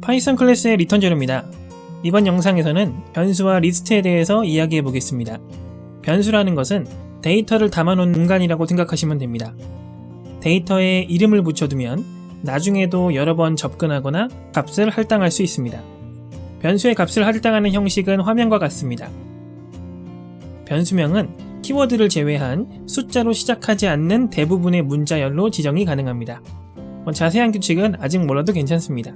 파이썬 클래스의 리턴 제로입니다. 이번 영상에서는 변수와 리스트에 대해서 이야기해 보겠습니다. 변수라는 것은 데이터를 담아놓은 공간이라고 생각하시면 됩니다. 데이터에 이름을 붙여두면 나중에도 여러 번 접근하거나 값을 할당할 수 있습니다. 변수의 값을 할당하는 형식은 화면과 같습니다. 변수명은 키워드를 제외한 숫자로 시작하지 않는 대부분의 문자열로 지정이 가능합니다. 자세한 규칙은 아직 몰라도 괜찮습니다.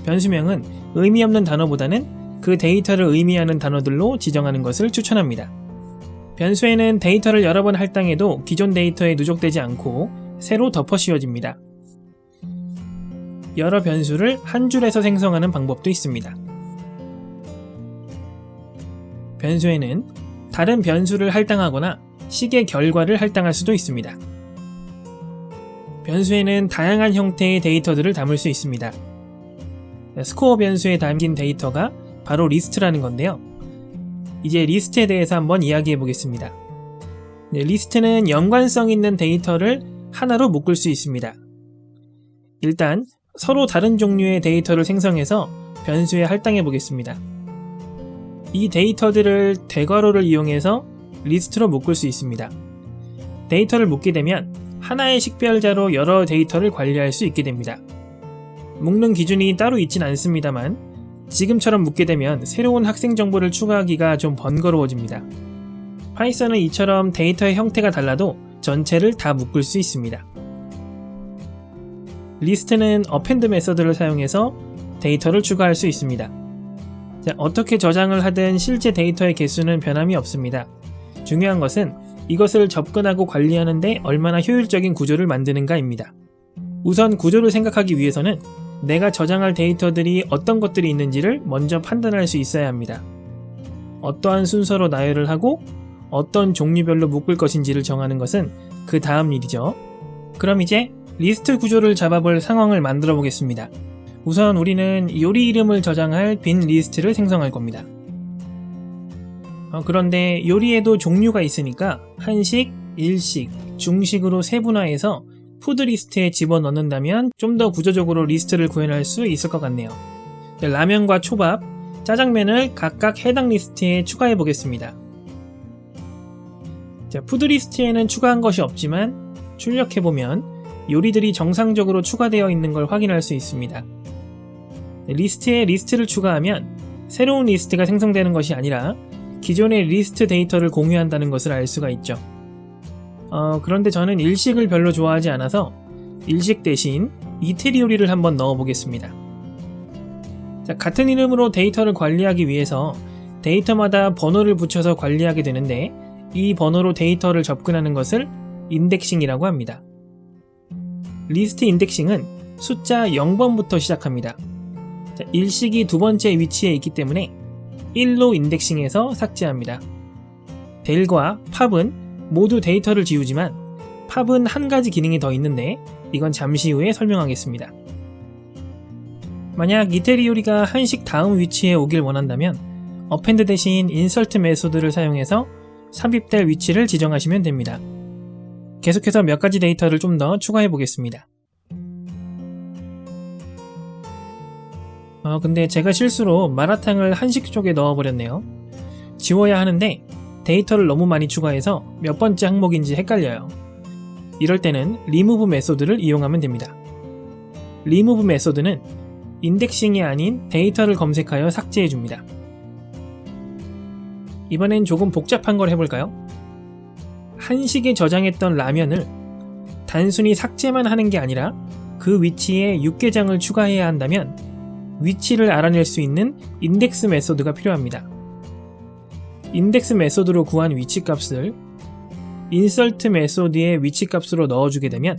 변수명은 의미 없는 단어보다는 그 데이터를 의미하는 단어들로 지정하는 것을 추천합니다. 변수에는 데이터를 여러 번 할당해도 기존 데이터에 누적되지 않고 새로 덮어 씌워집니다. 여러 변수를 한 줄에서 생성하는 방법도 있습니다. 변수에는 다른 변수를 할당하거나 식의 결과를 할당할 수도 있습니다. 변수에는 다양한 형태의 데이터들을 담을 수 있습니다. 스코어 변수에 담긴 데이터가 바로 리스트라는 건데요. 이제 리스트에 대해서 한번 이야기해 보겠습니다. 리스트는 연관성 있는 데이터를 하나로 묶을 수 있습니다. 일단 서로 다른 종류의 데이터를 생성해서 변수에 할당해 보겠습니다. 이 데이터들을 대괄호를 이용해서 리스트로 묶을 수 있습니다. 데이터를 묶게 되면 하나의 식별자로 여러 데이터를 관리할 수 있게 됩니다. 묶는 기준이 따로 있진 않습니다만 지금처럼 묶게 되면 새로운 학생 정보를 추가하기가 좀 번거로워집니다. 파이썬은 이처럼 데이터의 형태가 달라도 전체를 다 묶을 수 있습니다. 리스트는 어펜드 메서드를 사용해서 데이터를 추가할 수 있습니다. 어떻게 저장을 하든 실제 데이터의 개수는 변함이 없습니다. 중요한 것은 이것을 접근하고 관리하는데 얼마나 효율적인 구조를 만드는가입니다. 우선 구조를 생각하기 위해서는 내가 저장할 데이터들이 어떤 것들이 있는지를 먼저 판단할 수 있어야 합니다. 어떠한 순서로 나열을 하고 어떤 종류별로 묶을 것인지를 정하는 것은 그 다음 일이죠. 그럼 이제 리스트 구조를 잡아볼 상황을 만들어 보겠습니다. 우선 우리는 요리 이름을 저장할 빈 리스트를 생성할 겁니다. 그런데 요리에도 종류가 있으니까 한식, 일식, 중식으로 세분화해서 푸드 리스트에 집어넣는다면 좀 더 구조적으로 리스트를 구현할 수 있을 것 같네요. 라면과 초밥, 짜장면을 각각 해당 리스트에 추가해 보겠습니다. 푸드 리스트에는 추가한 것이 없지만 출력해보면 요리들이 정상적으로 추가되어 있는 걸 확인할 수 있습니다. 리스트에 리스트를 추가하면 새로운 리스트가 생성되는 것이 아니라 기존의 리스트 데이터를 공유한다는 것을 알 수가 있죠. 그런데 저는 일식을 별로 좋아하지 않아서 일식 대신 이태리 요리를 한번 넣어 보겠습니다. 같은 이름으로 데이터를 관리하기 위해서 데이터마다 번호를 붙여서 관리하게 되는데 이 번호로 데이터를 접근하는 것을 인덱싱이라고 합니다. 리스트 인덱싱은 숫자 0번부터 시작합니다. 일식이 두 번째 위치에 있기 때문에 1로 인덱싱해서 삭제합니다. 델과 팝은 모두 데이터를 지우지만 팝은 한 가지 기능이 더 있는데 이건 잠시 후에 설명하겠습니다. 만약 이태리 요리가 한식 다음 위치에 오길 원한다면 어펜드 대신 인서트 메소드를 사용해서 삽입될 위치를 지정하시면 됩니다. 계속해서 몇 가지 데이터를 좀 더 추가해 보겠습니다. 근데 제가 실수로 마라탕을 한식 쪽에 넣어버렸네요. 지워야 하는데 데이터를 너무 많이 추가해서 몇 번째 항목인지 헷갈려요. 이럴 때는 remove 메소드를 이용하면 됩니다. remove 메소드는 인덱싱이 아닌 데이터를 검색하여 삭제해줍니다. 이번엔 조금 복잡한 걸 해볼까요? 한식에 저장했던 라면을 단순히 삭제만 하는 게 아니라 그 위치에 육개장을 추가해야 한다면 위치를 알아낼 수 있는 인덱스 메소드가 필요합니다. 인덱스 메소드로 구한 위치값을 인서트 메소드의 위치값으로 넣어주게 되면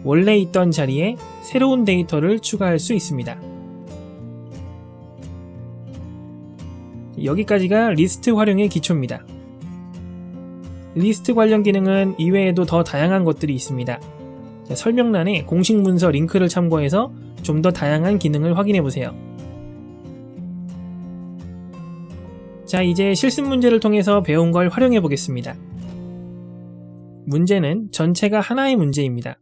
원래 있던 자리에 새로운 데이터를 추가할 수 있습니다. 여기까지가 리스트 활용의 기초입니다. 리스트 관련 기능은 이외에도 더 다양한 것들이 있습니다. 설명란에 공식 문서 링크를 참고해서 좀 더 다양한 기능을 확인해보세요. 자, 이제 실습 문제를 통해서 배운 걸 활용해보겠습니다. 문제는 전체가 하나의 문제입니다.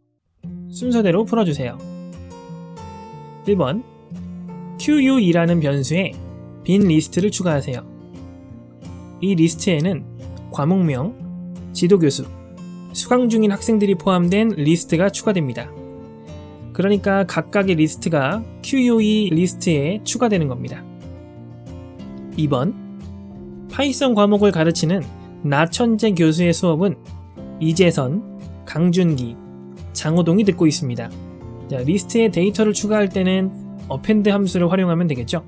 순서대로 풀어주세요. 1번, QUE라는 변수에 빈 리스트를 추가하세요. 이 리스트에는 과목명, 지도교수, 수강 중인 학생들이 포함된 리스트가 추가됩니다. 그러니까 각각의 리스트가 QUE 리스트에 추가되는 겁니다. 2번, 파이썬 과목을 가르치는 나천재 교수의 수업은 이재선, 강준기, 장호동이 듣고 있습니다. 자, 리스트에 데이터를 추가할 때는 append 함수를 활용하면 되겠죠.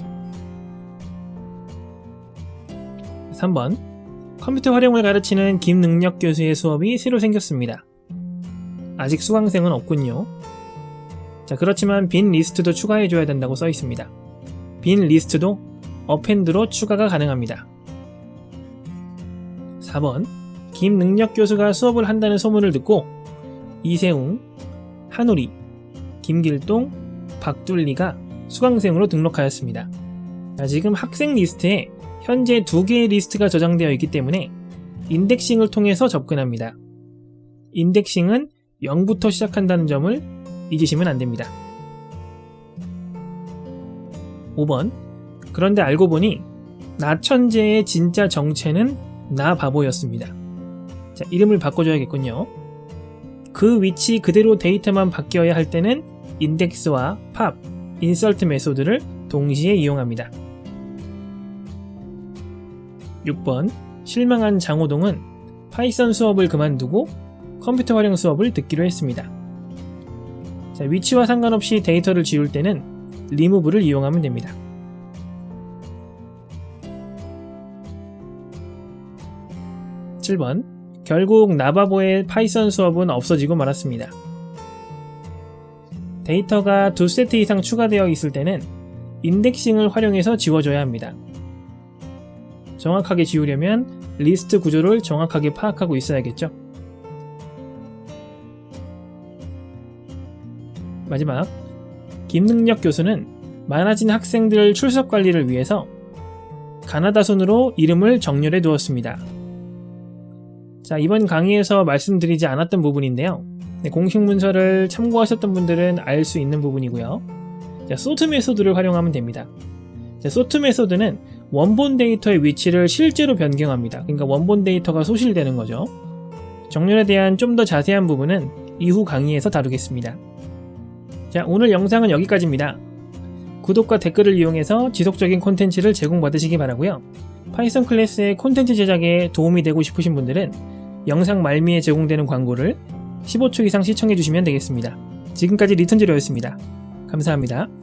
3번, 컴퓨터 활용을 가르치는 김능력 교수의 수업이 새로 생겼습니다. 아직 수강생은 없군요. 자, 그렇지만 빈 리스트도 추가해줘야 된다고 써 있습니다. 빈 리스트도 append로 추가가 가능합니다. 4번, 김능력 교수가 수업을 한다는 소문을 듣고 이세웅, 한우리, 김길동, 박둘리가 수강생으로 등록하였습니다. 자, 지금 학생 리스트에 현재 2개의 리스트가 저장되어 있기 때문에 인덱싱을 통해서 접근합니다. 인덱싱은 0부터 시작한다는 점을 잊으시면 안됩니다. 5번, 그런데 알고 보니 나천재의 진짜 정체는 나바보였습니다. 자, 이름을 바꿔줘야겠군요. 그 위치 그대로 데이터만 바뀌어야 할 때는 인덱스와 pop, insert 메소드를 동시에 이용합니다. 6번, 실망한 장호동은 파이썬 수업을 그만두고 컴퓨터 활용 수업을 듣기로 했습니다. 자, 위치와 상관없이 데이터를 지울 때는 remove를 이용하면 됩니다. 7번, 결국 나바보의 파이썬 수업은 없어지고 말았습니다. 데이터가 2세트 이상 추가되어 있을 때는 인덱싱을 활용해서 지워줘야 합니다. 정확하게 지우려면 리스트 구조를 정확하게 파악하고 있어야겠죠. 마지막, 김능력 교수는 많아진 학생들 출석 관리를 위해서 가나다 순으로 이름을 정렬해 두었습니다. 자, 이번 강의에서 말씀드리지 않았던 부분인데요. 공식 문서를 참고하셨던 분들은 알 수 있는 부분이고요. 자, sort 메소드를 활용하면 됩니다. 자, sort 메소드는 원본 데이터의 위치를 실제로 변경합니다. 그러니까 원본 데이터가 소실되는 거죠. 정렬에 대한 좀 더 자세한 부분은 이후 강의에서 다루겠습니다. 자, 오늘 영상은 여기까지입니다. 구독과 댓글을 이용해서 지속적인 콘텐츠를 제공받으시기 바라고요. 파이썬 클래스의 콘텐츠 제작에 도움이 되고 싶으신 분들은 영상 말미에 제공되는 광고를 15초 이상 시청해주시면 되겠습니다. 지금까지 리턴즈로였습니다. 감사합니다.